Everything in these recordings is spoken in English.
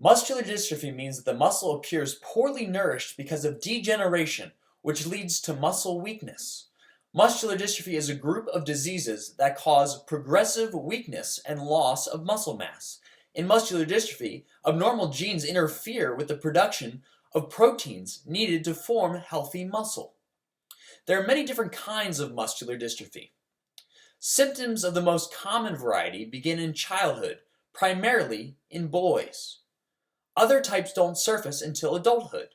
Muscular dystrophy means that the muscle appears poorly nourished because of degeneration, which leads to muscle weakness. Muscular dystrophy is a group of diseases that cause progressive weakness and loss of muscle mass. In muscular dystrophy, abnormal genes interfere with the production of proteins needed to form healthy muscle. There are many different kinds of muscular dystrophy. Symptoms of the most common variety begin in childhood, primarily in boys. Other types don't surface until adulthood.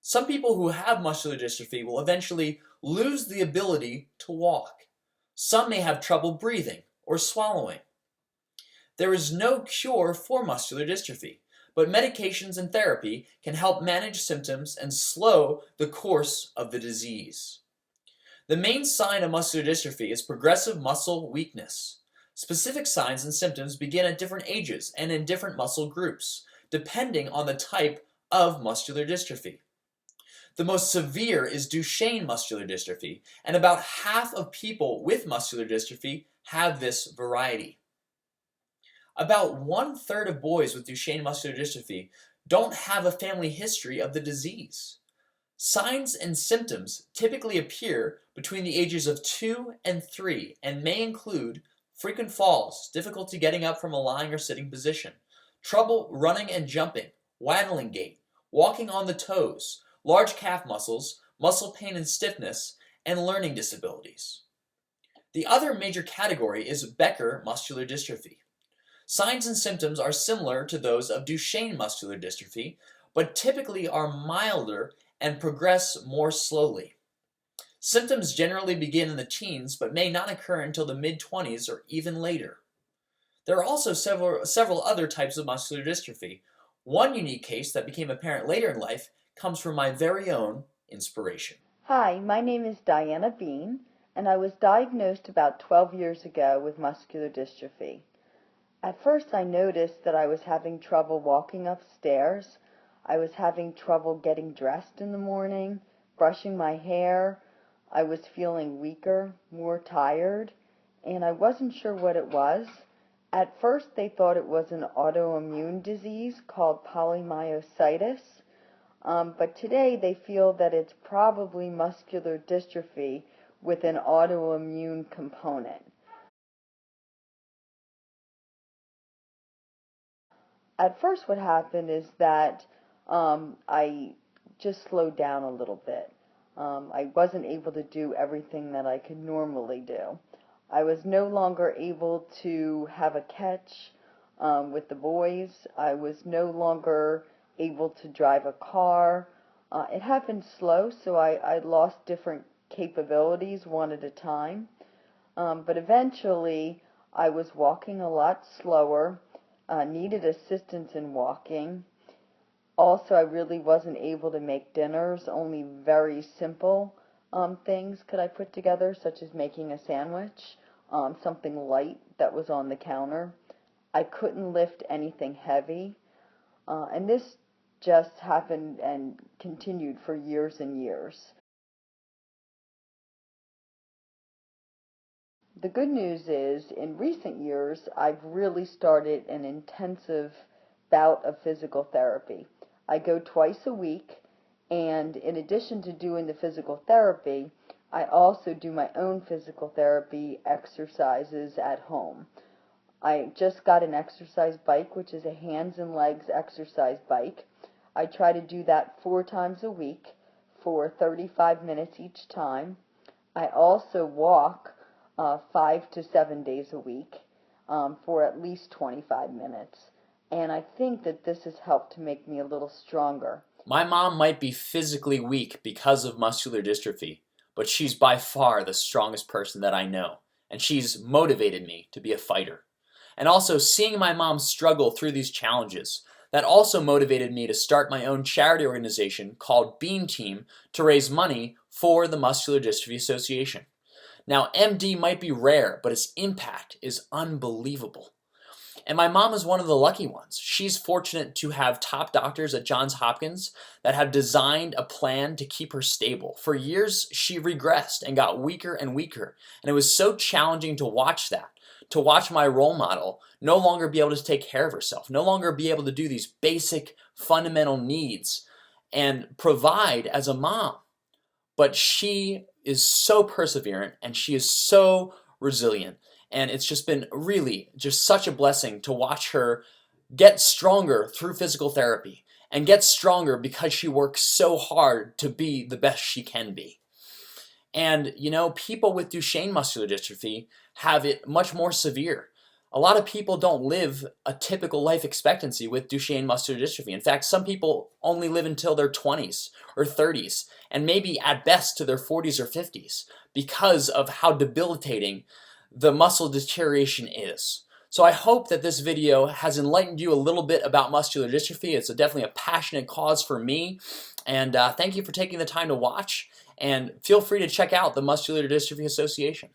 Some people who have muscular dystrophy will eventually lose the ability to walk. Some may have trouble breathing or swallowing. There is no cure for muscular dystrophy, but medications and therapy can help manage symptoms and slow the course of the disease. The main sign of muscular dystrophy is progressive muscle weakness. Specific signs and symptoms begin at different ages and in different muscle groups, depending on the type of muscular dystrophy. The most severe is Duchenne muscular dystrophy, and about half of people with muscular dystrophy have this variety. About 1/3 of boys with Duchenne muscular dystrophy don't have a family history of the disease. Signs and symptoms typically appear between the ages of 2 and 3 and may include frequent falls, difficulty getting up from a lying or sitting position, trouble running and jumping, waddling gait, walking on the toes, large calf muscles, muscle pain and stiffness, and learning disabilities. The other major category is Becker muscular dystrophy. Signs and symptoms are similar to those of Duchenne muscular dystrophy, but typically are milder and progress more slowly. Symptoms generally begin in the teens, but may not occur until the mid-20s or even later. There are also several other types of muscular dystrophy. One unique case that became apparent later in life comes from my very own inspiration. Hi, my name is Diana Biehn, and I was diagnosed about 12 years ago with muscular dystrophy. At first I noticed that I was having trouble walking upstairs. I was having trouble getting dressed in the morning, brushing my hair. I was feeling weaker, more tired, and I wasn't sure what it was. At first they thought it was an autoimmune disease called polymyositis, but today they feel that it's probably muscular dystrophy with an autoimmune component. At first what happened is that I just slowed down a little bit. I wasn't able to do everything that I could normally do. I was no longer able to have a catch with the boys. I was no longer able to drive a car. It happened slow, so I lost different capabilities one at a time. But eventually I was walking a lot slower, needed assistance in walking. Also, I really wasn't able to make dinners. Only very simple things could I put together, such as making a sandwich, something light that was on the counter. I couldn't lift anything heavy, and this just happened and continued for years and years. The good news is, in recent years, I've really started an intensive bout of physical therapy. I go twice a week, and in addition to doing the physical therapy, I also do my own physical therapy exercises at home. I just got an exercise bike, which is a hands and legs exercise bike. I try to do that 4 times a week for 35 minutes each time. I also walk 5 to 7 days a week for at least 25 minutes. And I think that this has helped to make me a little stronger. My mom might be physically weak because of muscular dystrophy, but she's by far the strongest person that I know, and she's motivated me to be a fighter. And also, seeing my mom struggle through these challenges, that also motivated me to start my own charity organization called Beam Team to raise money for the Muscular Dystrophy Association. Now, MD might be rare, but its impact is unbelievable. And my mom is one of the lucky ones. She's fortunate to have top doctors at Johns Hopkins that have designed a plan to keep her stable. For years, she regressed and got weaker and weaker, and it was so challenging to watch that, to watch my role model no longer be able to take care of herself, no longer be able to do these basic fundamental needs and provide as a mom. But she is so perseverant and she is so resilient. And it's just been really just such a blessing to watch her get stronger through physical therapy and get stronger because she works so hard to be the best she can be. And you know, people with Duchenne muscular dystrophy have it much more severe. A lot of people don't live a typical life expectancy with Duchenne muscular dystrophy. In fact, some people only live until their 20s or 30s, and maybe at best to their 40s or 50s because of how debilitating the muscle deterioration is. So I hope that this video has enlightened you a little bit about muscular dystrophy. It's definitely a passionate cause for me, and thank you for taking the time to watch, and feel free to check out the Muscular Dystrophy Association.